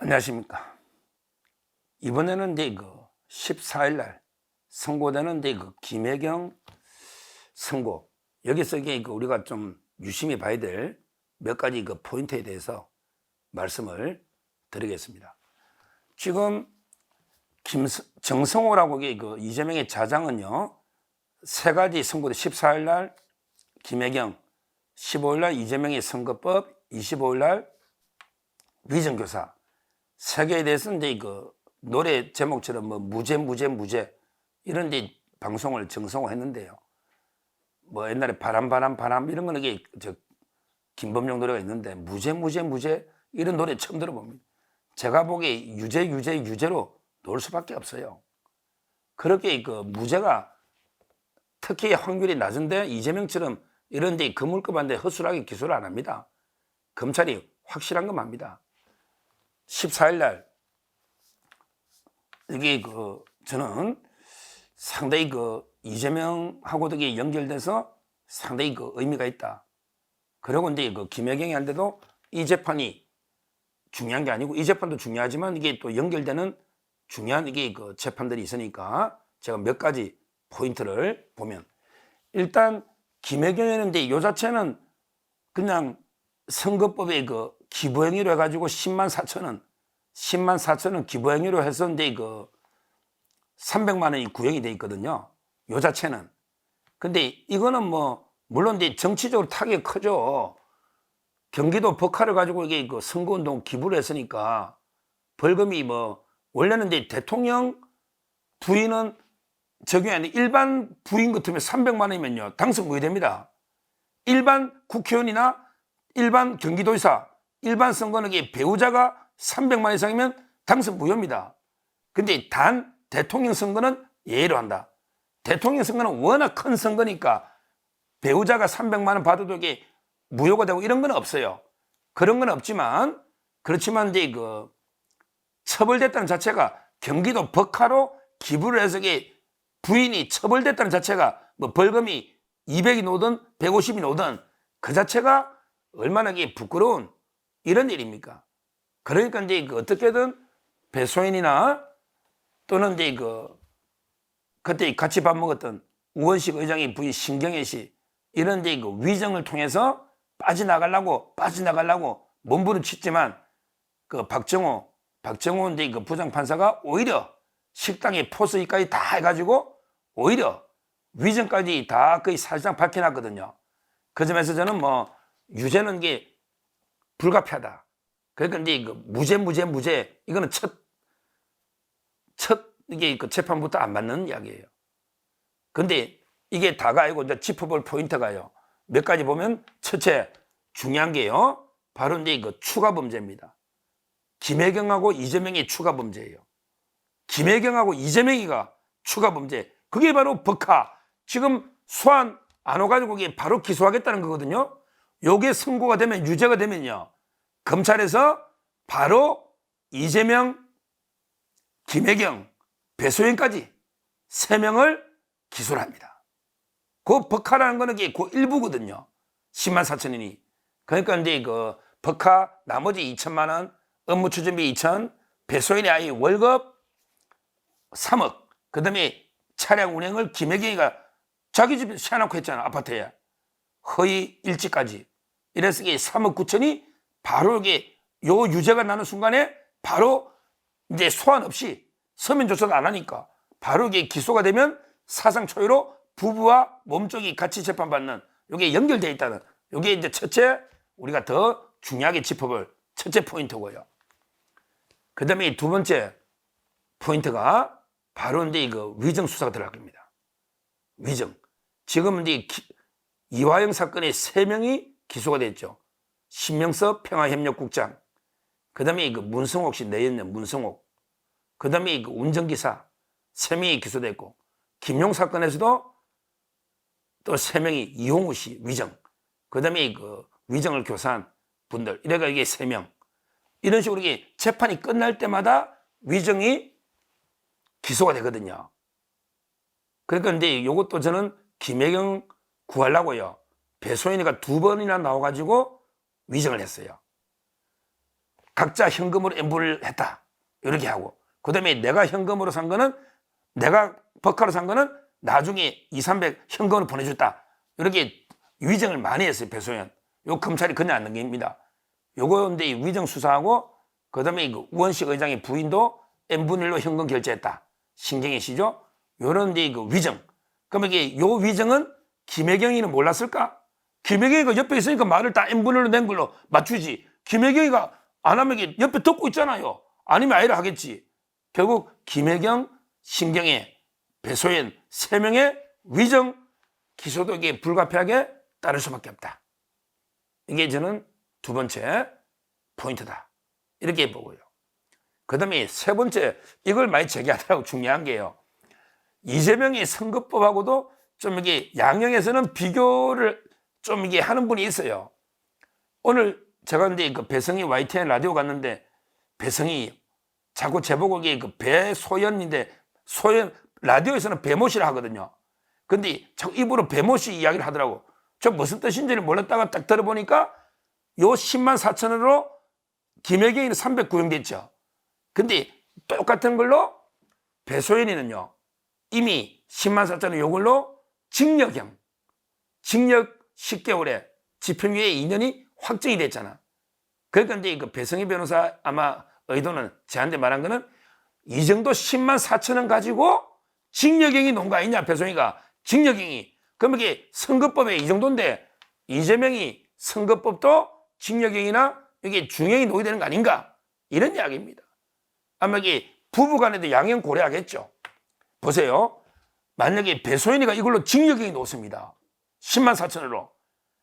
안녕하십니까. 이번에는 이제 14일 날 선고되는 이제 김혜경 선고, 여기서 이게 우리가 좀 유심히 봐야 될 몇 가지 포인트에 대해서 말씀을 드리겠습니다. 지금 정성호라고 이재명의 자장은요, 세 가지 선고돼. 14일 날 김혜경, 15일 날 이재명의 선거법, 25일 날 위정교사, 세 개에 대해서는 이제 노래 제목처럼 무죄 이런 데 방송을 정성호 했는데요. 옛날에 바람 이런 거는 이게 김범용 노래가 있는데 무죄 이런 노래 처음 들어봅니다. 제가 보기에 유죄로 놓을 수밖에 없어요. 그렇게 무죄가 특히 확률이 낮은데 이재명처럼 이런 데 그물급한데 허술하게 기소를 안 합니다. 검찰이 확실한 건 합니다. 14일 날 이게 저는 상당히 이재명하고도 연결돼서 상당히 의미가 있다. 그리고 이제 김혜경이한테도 이 재판이 중요한 게 아니고, 이 재판도 중요하지만 이게 또 연결되는 중요한 이게 재판들이 있으니까 제가 몇 가지 포인트를 보면, 일단 김혜경에는 이제 요 자체는 그냥 선거법에 기부행위로 해가지고 10만 4천 원 기부행위로 해서 이제 300만 원이 구형이 돼 있거든요. 요 자체는. 근데 이거는 물론 이제 정치적으로 타격이 크죠. 경기도 벅하를 가지고 이게 선거운동 기부를 했으니까 벌금이 원래는 이제 대통령 부인은 적용이 아니고 일반 부인 같으면 300만 원이면요 당선 무효됩니다. 일반 국회의원이나 일반 경기도지사, 일반 선거는 배우자가 300만 원 이상이면 당선 무효입니다. 근데 단 대통령 선거는 예외로 한다. 대통령 선거는 워낙 큰 선거니까 배우자가 300만 원 받아도 이게 무효가 되고 이런 건 없어요. 그런 건 없지만, 그렇지만 이제 처벌됐다는 자체가 경기도 벅하로 기부를 해서 부인이 처벌됐다는 자체가 벌금이 200이 나오든 150이 나오든 그 자체가 얼마나 부끄러운 이런 일입니까? 그러니까 이제 어떻게든 배소연이나 또는 이제 그때 같이 밥 먹었던 우원식 의장의 부인 신경애 씨, 이런 이제 위정을 통해서 빠져나가려고 몸부림쳤지만 박정호 이제 부장판사가 오히려 식당에 포스까지 다 해가지고 오히려 위정까지 다 거의 사실상 밝혀놨거든요. 그 점에서 저는 유죄는 불가피하다. 그러니까 이제 무죄 이거는 첫 이게 재판부터 안 맞는 이야기예요. 근데 이게 다가 아니고 이제 짚어볼 포인트가요, 몇 가지 보면, 첫째 중요한 게요, 바로 이제 추가 범죄입니다. 김혜경하고 이재명이 추가 범죄예요. 김혜경하고 이재명이가 추가 범죄. 그게 바로 벅하. 지금 소환 안 와가지고 바로 기소하겠다는 거거든요. 요게 선고가 되면, 유죄가 되면요, 검찰에서 바로 이재명, 김혜경, 배소연까지 3명을 기소를 합니다. 그 벅하라는 거는 그 일부거든요. 10만 4천원이. 그러니까 이제 벅하 나머지 2천만 원, 업무 추진비 2천, 배소연이 아예 월급 3억, 그 다음에 차량 운행을 김혜경이가 자기 집에 세워놓고 했잖아, 아파트에. 허위 일지까지. 이래서 3억 9천이 바로 요 유죄가 나는 순간에 바로 이제 소환 없이 서면 조사도 안 하니까 바로 기소가 되면 사상 초유로 부부와 몸쪽이 같이 재판받는, 이게 연결되어 있다는, 이게 이제 첫째 우리가 더 중요하게 짚어볼 첫째 포인트고요. 그 다음에 두 번째 포인트가 바로 이제 위정 수사가 들어갈 겁니다. 위정. 지금 이제 이화영 사건에 3명이 기소가 됐죠. 신명섭 평화협력국장, 그 다음에 문성옥 씨, 내연녀 문성옥, 그 다음에 운전기사 3명이 기소됐고, 김용 사건에서도 또 3명이 이홍우 씨 위정, 그 다음에 위정을 교사한 분들, 이래가 이게 3명. 이런 식으로 재판이 끝날 때마다 위정이 기소가 되거든요. 그러니까 이제 요것도 저는 김혜경 구하려고요, 배소연이가 2번이나 나와가지고 위정을 했어요. 각자 현금으로 엠부를 했다. 이렇게 하고. 그 다음에 내가 현금으로 산 거는, 내가 버카로 산 거는 나중에 200, 300 현금으로 보내줬다. 이렇게 위증을 많이 했어요, 배소연. 요 검찰이 그냥 안 넘깁니다. 요거 근데 위증 수사하고, 그 다음에 그 우원식 의장의 부인도 n분의 1로 현금 결제했다. 신경이시죠? 요런 데 그 위증. 그러면 이게 요 위증은 김혜경이는 몰랐을까? 김혜경이가 옆에 있으니까 말을 다 n분의 1로 낸 걸로 맞추지. 김혜경이가 안 하면 이게 옆에 듣고 있잖아요. 아니면 아이를 하겠지. 결국 김혜경, 신경애, 배소연 3명의 위증 기소도 이게 불가피하게 따를 수밖에 없다. 이게 저는 두 번째 포인트다. 이렇게 보고요. 그 다음에 세 번째, 이걸 많이 제기하더라고. 중요한 게요. 이재명이 선거법하고도 좀 이게 양형에서는 비교를 좀 이게 하는 분이 있어요. 오늘 제가 근데 그 배성희 YTN 라디오 갔는데, 배성희 자꾸 제보고 이게 그 배소연인데, 소연, 라디오에서는 배모씨라 하거든요. 근데 자꾸 입으로 배모씨 이야기를 하더라고. 저 무슨 뜻인지를 몰랐다가 딱 들어보니까 요 10만 4천원으로 김혜경이는 300 구형됐죠. 근데 똑같은 걸로 배소연이는요, 이미 10만 4천원 요걸로 징역형, 징역 10개월에 집행유예 2년이 확정이 됐잖아. 그러니까 이제 그 배성희 변호사 아마 의도는 저한테 말한 거는 이 정도 10만 4천원 가지고 징역형이 놓은 거 아니냐, 배송이가. 징역형이. 그럼 이게 선거법에 이 정도인데 이재명이 선거법도 징역형이나 이게 중형이 놓게 되는 거 아닌가? 이런 이야기입니다. 아마 이게 부부간에도 양형 고려하겠죠. 보세요. 만약에 배소연이가 이걸로 징역형이 놓습니다. 10만 4천원으로.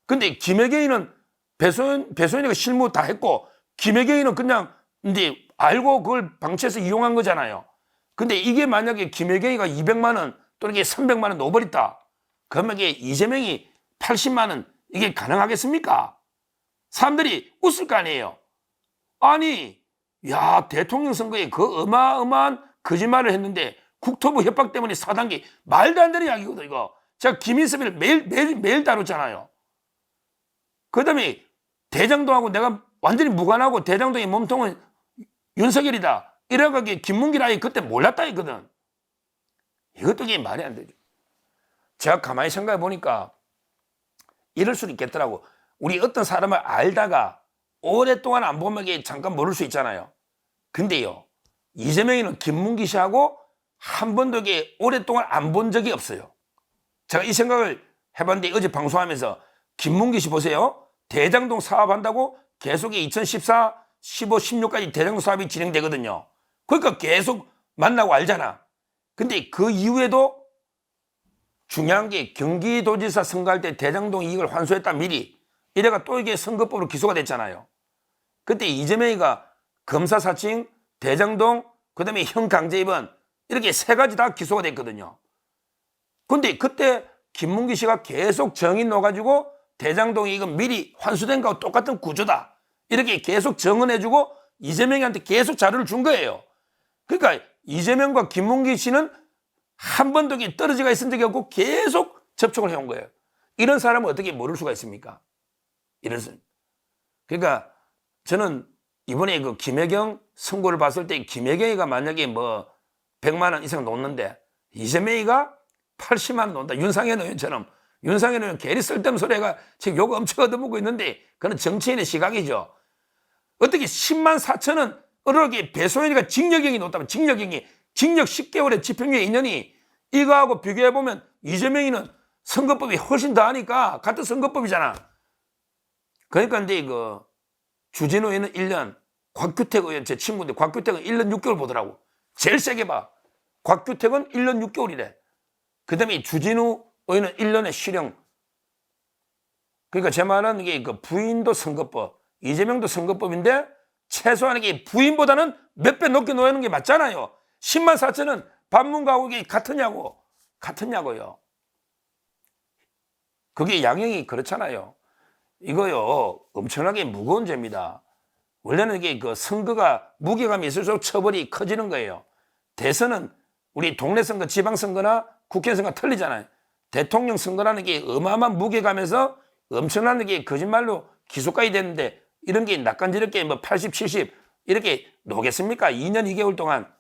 근데 김혜경이는 배소연이가 실무 다 했고, 김혜경이는 그냥 근데 알고 그걸 방치해서 이용한 거잖아요. 근데 이게 만약에 김혜경이가 200만 원 또는 이게 300만 원 넣어버렸다. 그러면 이게 이재명이 80만 원 이게 가능하겠습니까? 사람들이 웃을 거 아니에요. 아니, 야, 대통령 선거에 그 어마어마한 거짓말을 했는데 국토부 협박 때문에 4단계 말도 안 되는 이야기거든, 이거. 제가 김인섭이를 매일 다뤘잖아요. 그 다음에 대장동하고 내가 완전히 무관하고 대장동의 몸통은 윤석열이다. 이래가지고 김문길 아이 그때 몰랐다 했거든. 이것도 이게 말이 안 되죠. 제가 가만히 생각해 보니까 이럴 수도 있겠더라고. 우리 어떤 사람을 알다가 오랫동안 안 보면 이게 잠깐 모를 수 있잖아요. 근데요, 이재명이는 김문기 씨하고 한 번도 이게 오랫동안 안 본 적이 없어요. 제가 이 생각을 해봤는데 어제 방송하면서 김문기 씨 보세요. 대장동 사업한다고 계속 2014, 15, 16까지 대장동 사업이 진행되거든요. 그러니까 계속 만나고 알잖아. 근데 그 이후에도 중요한 게 경기도지사 선거할 때 대장동 이익을 환수했다 미리. 이래가 또 이게 선거법으로 기소가 됐잖아요. 그때 이재명이가 검사 사칭, 대장동, 그 다음에 형강제 입원 이렇게 3가지 다 기소가 됐거든요. 근데 그때 김문기 씨가 계속 정인 넣어가지고 대장동 이익은 미리 환수된 거하고 똑같은 구조다. 이렇게 계속 정언해주고 이재명이한테 계속 자료를 준 거예요. 그러니까 이재명과 김문기 씨는 한 번도 떨어지가 있은 적이 없고 계속 접촉을 해온 거예요. 이런 사람은 어떻게 모를 수가 있습니까? 그러니까 저는 이번에 그 김혜경 선고를 봤을 때 김혜경이가 만약에 뭐 100만 원 이상 놓는데 이재명이가 80만 원 놓는다. 윤상현 의원처럼. 윤상현 의원 괜히 쓸데없는 소리가 지금 욕 엄청 얻어먹고 있는데 그건 정치인의 시각이죠. 어떻게 10만 4천원 어떻게 배소연이가 징역형이 놓다면 징역형이 징역 10개월에 집행유예 2년이 이거하고 비교해보면 이재명이는 선거법이 훨씬 더 하니까 같은 선거법이잖아. 그러니까 근데 그 주진우 의원은 1년, 곽규택 의원 제 친구인데 곽규택은 1년 6개월 보더라고. 제일 세게 봐. 곽규택은 1년 6개월이래. 그 다음에 주진우 의원은 1년의 실형. 그러니까 제 말은 이게 그 부인도 선거법, 이재명도 선거법인데 최소한 이게 부인보다는 몇 배 높게 놓는 게 맞잖아요. 10만 4천원 반문가고 이게 같으냐고요. 그게 양형이 그렇잖아요. 이거요 엄청나게 무거운 죄입니다. 원래는 이게 그 선거가 무게감이 있을수록 처벌이 커지는 거예요. 대선은 우리 동네 선거, 지방 선거나 국회 선거 틀리잖아요. 대통령 선거라는 게 어마어마한 무게감에서 엄청난 게 거짓말로 기소까지 됐는데 이런 게 낯간지럽게 뭐 80, 70 이렇게 노겠습니까? 2년 2개월 동안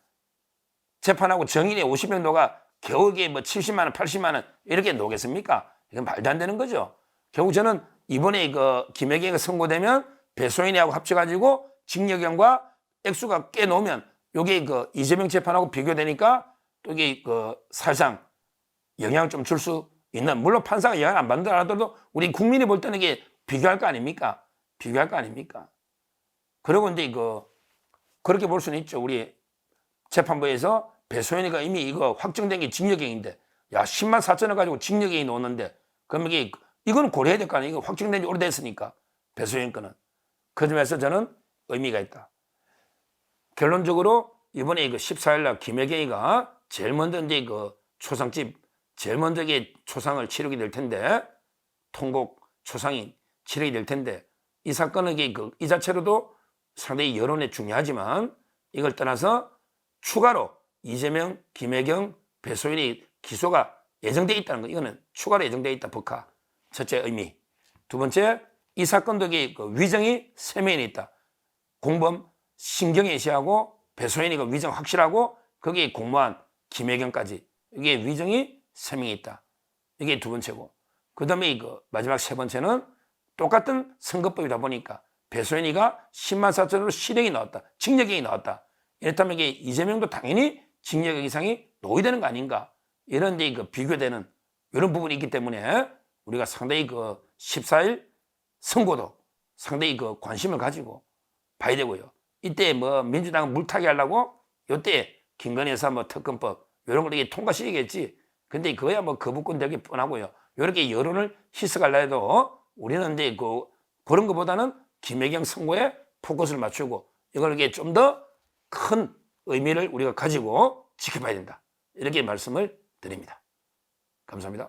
재판하고 정인이 50명 노가 겨우 이게 뭐 70만 원, 80만 원 이렇게 노겠습니까? 이건 말도 안 되는 거죠. 결국 저는 이번에 그 김혜경이 선고되면 배소연이하고 합쳐가지고 징역형과 액수가 꽤 놓으면 요게 그 이재명 재판하고 비교되니까 또 이게 그 사실상 영향을 좀 줄 수 있는, 물론 판사가 영향을 안 받는다라도 우리 국민이 볼 때는 이게 비교할 거 아닙니까? 비교할 거 아닙니까? 그리고 이제 그렇게 볼 수는 있죠. 우리 재판부에서 배소연이가 이미 이거 확정된 게 징역형인데, 야, 10만 4천원 가지고 징역형이 나오는데, 그럼 이거는 고려해야 될 거 아니에요? 이거 확정된 지 오래됐으니까, 배소연 거는. 그 점에서 저는 의미가 있다. 결론적으로 이번에 이거 14일날 김혜경이가 제일 먼저 이제 그 초상집, 제일 먼저 이게 초상을 치르게 될 텐데, 통곡 초상이 치르게 될 텐데, 이 사건은 이 자체로도 상당히 여론에 중요하지만, 이걸 떠나서 추가로 이재명, 김혜경, 배소연이 기소가 예정돼 있다는 거, 이거는 추가로 예정돼 있다, 법화. 첫째 의미. 두 번째, 이 사건도 그 위정이 3명이 있다. 공범 신경애 씨하고 배소연이가 위정 확실하고 거기에 공모한 김혜경까지, 이게 위정이 3명이 있다. 이게 두 번째고, 그 다음에 마지막 세 번째는 똑같은 선거법이다 보니까 배소연이가 10만 4천으로 실형이 나왔다, 징역형이 나왔다. 이렇다면 이게 이재명도 당연히 징역 이상이 노이되는 거 아닌가, 이런 비교되는 이런 부분이 있기 때문에 우리가 상당히 14일 선고도 상당히 관심을 가지고 봐야 되고요. 이때 뭐 민주당은 물타기 하려고 이때 김건희 여사 뭐 특검법 이런 걸 이게 통과시키겠지. 근데 그거야 뭐 거부권 되기 뻔하고요. 이렇게 여론을 희석하려 해도 우리는 이제 그런 것보다는 김혜경 선고에 포커스를 맞추고 이걸 이게 좀 더 큰 의미를 우리가 가지고 지켜봐야 된다. 이렇게 말씀을 드립니다. 감사합니다.